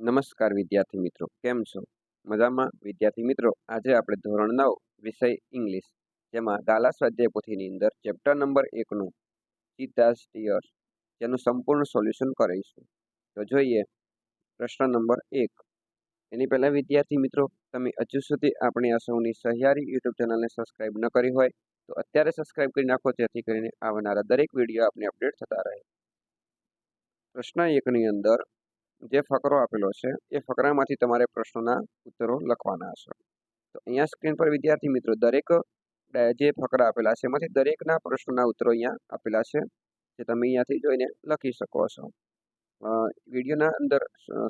નમસ્કાર વિદ્યાર્થી મિત્રો, કેમ છો? મજામાં? વિદ્યાર્થી મિત્રો, આજે આપણે ધોરણ 9 વિષય ઇંગ્લિશ, જેમાં ગાલા સ્વાધ્યાય પોથીની અંદર ચેપ્ટર નંબર 1નું ચીતાઝ ટીયર્સ જેનું સંપૂર્ણ સોલ્યુશન કરીશું. તો જોઈએ પ્રશ્ન નંબર 1. એની પહેલાં વિદ્યાર્થી મિત્રો, તમે હજુ સુધી આપણી આ સૌની સહિયારી યુટ્યુબ ચેનલને સબસ્ક્રાઇબ ન કરી હોય તો અત્યારે સબસ્ક્રાઇબ કરી નાખો, જેથી કરીને આવનારા દરેક વિડીયો આપને અપડેટ થતા રહે. પ્રશ્ન 1ની અંદર જે ફકરો આપેલો છે એ ફકરામાંથી તમારે પ્રશ્નોના ઉત્તરો લખવાના હશે. તો અહીંયા સ્ક્રીન પર વિદ્યાર્થી મિત્રો દરેક જે ફકરા આપેલા છે એમાંથી દરેકના પ્રશ્નોના ઉત્તરો અહીંયા આપેલા છે, જે તમે અહીંયાથી જોઈને લખી શકો છો. વિડીયોના અંદર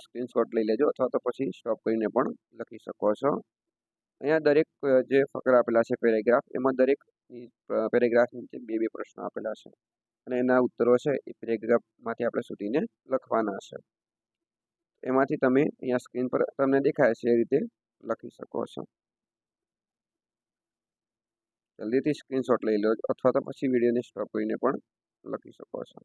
સ્ક્રીનશોટ લઈ લેજો અથવા તો પછી સ્ટોપ કરીને પણ લખી શકો છો. અહીંયા દરેક જે ફકરા આપેલા છે પેરેગ્રાફ, એમાં દરેક પેરેગ્રાફ નીચે બે બે પ્રશ્નો આપેલા છે અને એના ઉત્તરો છે એ પેરેગ્રાફમાંથી આપણે શોધીને લખવાના છે. એમાંથી તમે અહીંયા સ્ક્રીન પર તમને દેખાય છે એ રીતે લખી શકો છો. જલ્દીથી સ્ક્રીનશોટ લઈ લો અથવા તો પછી વિડીયોને સ્ટોપ કરીને પણ લખી શકો છો.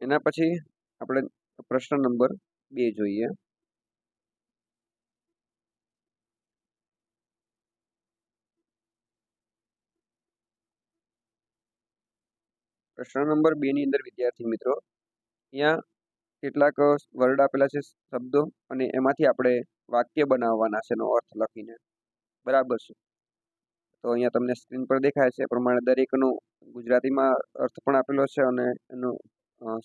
એના પછી આપણે પ્રશ્ન નંબર 2 જોઈએ. પ્રશ્ન નંબર 2 ની અંદર વિદ્યાર્થી મિત્રો અહીંયા કેટલાક વર્ડ આપેલા છે, શબ્દો, અને એમાંથી આપણે વાક્ય બનાવવાના છે એનો અર્થ લખીને. બરાબર છે. તો અહીંયા તમને સ્ક્રીન પર દેખાય છે એ પ્રમાણે દરેકનો ગુજરાતીમાં અર્થ પણ આપેલો છે અને એનો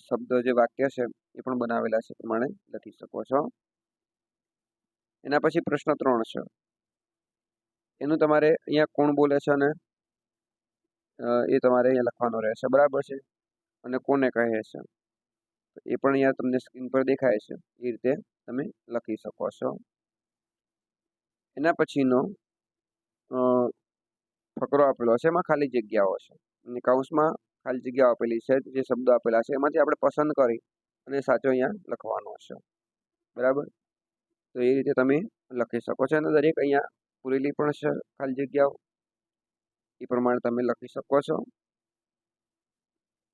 શબ્દ જે વાક્ય છે એ પણ બનાવેલા છે, પ્રમાણે લખી શકો છો. એના પછી પ્રશ્ન 3 છે. એનું તમારે અહીંયા કોણ બોલે છે અને એ તમારે અહીંયા લખવાનો રહેશે. બરાબર છે. અને કોને કહે છે એ પણ અહીંયા તમને સ્ક્રીન પર દેખાય છે, એ રીતે તમે લખી શકો છો. એના પછીનો ફકરો આપેલો છે, એમાં ખાલી જગ્યાઓ છે અને કૌંસમાં ખાલી જગ્યાઓ આપેલી છે, જે શબ્દો આપેલા છે એમાંથી આપણે પસંદ કરી અને સાચો અહીંયા લખવાનો છે. બરાબર. તો એ રીતે તમે લખી શકો છો અને દરેક અહીંયા પૂરેલી પણ છે ખાલી જગ્યાઓ, એ પ્રમાણે તમે લખી શકો છો.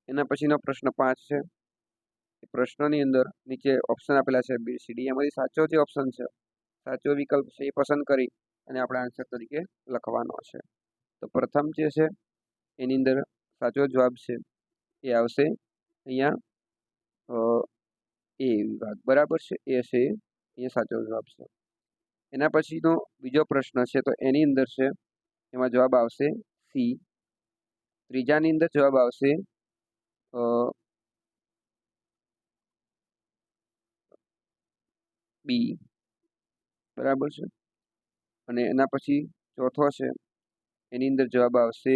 એના પછીનો પ્રશ્ન 5 છે. એ પ્રશ્નની અંદર નીચે ઓપ્શન આપેલા છે બી સી ડી, એમાંથી સાચો જે ઓપ્શન છે, સાચો વિકલ્પ છે એ પસંદ કરી અને આપણે આન્સર તરીકે લખવાનો છે. તો પ્રથમ જે છે એની અંદર સાચો જવાબ છે એ આવશે અહીંયા એ વિભાગ. બરાબર છે. એ છે એ સાચો જવાબ છે. એના પછીનો બીજો પ્રશ્ન છે, તો એની અંદર છે એમાં જવાબ આવશે સી. ત્રીજાની અંદર જવાબ આવશે બી. બરાબર છે. અને એના પછી ચોથો છે એની અંદર જવાબ આવશે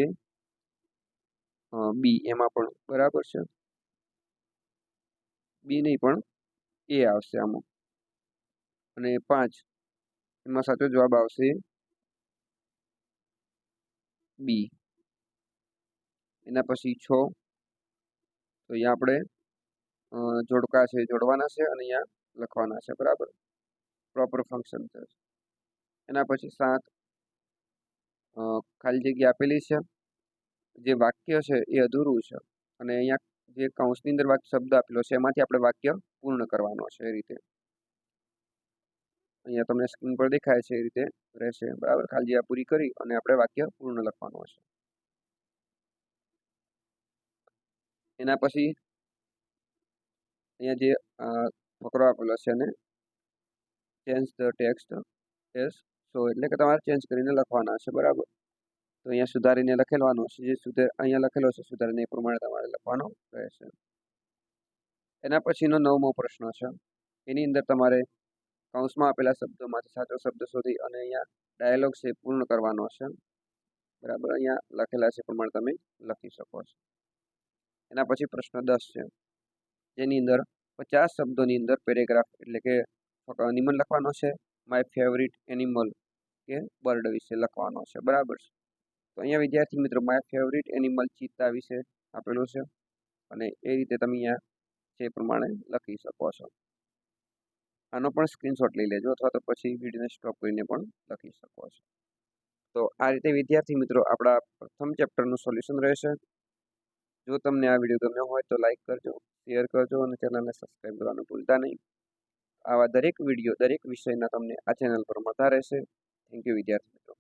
બી, એમાં પણ બરાબર છે. બી નહીં પણ એ આવશે આમાં. અને 5 એમાં સાચો જવાબ આવશે બી. એના પછી 6, તો અહીંયા આપણે જોડકા છે જોડવાના છે અને અહીંયા લખવાના છે. બરાબર. પ્રોપર ફંક્શન છે. એના પછી 7 ખાલી જગ્યા આપેલી છે, જે વાક્ય છે એ અધૂરું છે અને અહીંયા જે કૌંસની અંદર વાક્ય શબ્દ આપેલો છે એમાંથી આપણે વાક્ય પૂર્ણ કરવાનો છે. એ રીતે અહીંયા તમને સ્ક્રીન પર દેખાય છે એ રીતે રહેશે. બરાબર. ખાલી જગ્યા પૂરી કરી અને આપણે વાક્ય પૂર્ણ લખવાનું છે. એના પછી અહીંયા જે ફકરો આપેલો છે અને ચેન્જ ધ ટેક્સ્ટ એઝ સો, એટલે કે તમારે ચેન્જ કરીને લખવાના છે. બરાબર. તો અહીંયા સુધારીને લખેલવાનું છે, જે અહીંયા લખેલો છે સુધારીને એ પ્રમાણે તમારે લખવાનો રહેશે. એના પછીનો 9મો પ્રશ્ન છે. એની અંદર તમારે કૌંસમાં આપેલા શબ્દોમાંથી સાચો શબ્દ શોધી અને અહીંયા ડાયલોગ છે પૂર્ણ કરવાનો છે. બરાબર. અહીંયા લખેલા છે પ્રમાણે તમે લખી શકો છો. એના પછી પ્રશ્ન 10 છે, જેની અંદર 50 શબ્દોની અંદર પેરેગ્રાફ એટલે કે નિબંધ લખવાનો છે. માય ફેવરિટ એનિમલ કે બર્ડ વિશે લખવાનો છે. બરાબર છે. તો અહીંયા વિદ્યાર્થી મિત્રો માય ફેવરિટ એનિમલ ચિત્તા વિશે આપેલું છે અને એ રીતે તમે અહીંયા જે પ્રમાણે લખી શકો છો. આનો પણ સ્ક્રીનશોટ લઈ લેજો અથવા તો પછી વિડીયોને સ્ટોપ કરીને પણ લખી શકો છો. તો આ રીતે વિદ્યાર્થી મિત્રો આપણા પ્રથમ ચેપ્ટરનું સોલ્યુશન રહેશે. જો તમને આ વિડીયો ગમ્યો હોય તો લાઈક કરજો, શેર કરજો અને ચેનલને સબસ્ક્રાઈબ કરવાનું ભૂલતા નહીં. આવા દરેક વિડીયો દરેક વિષયના તમને આ ચેનલ પર મળતા રહેશે. થેન્ક યુ વિદ્યાર્થી મિત્રો.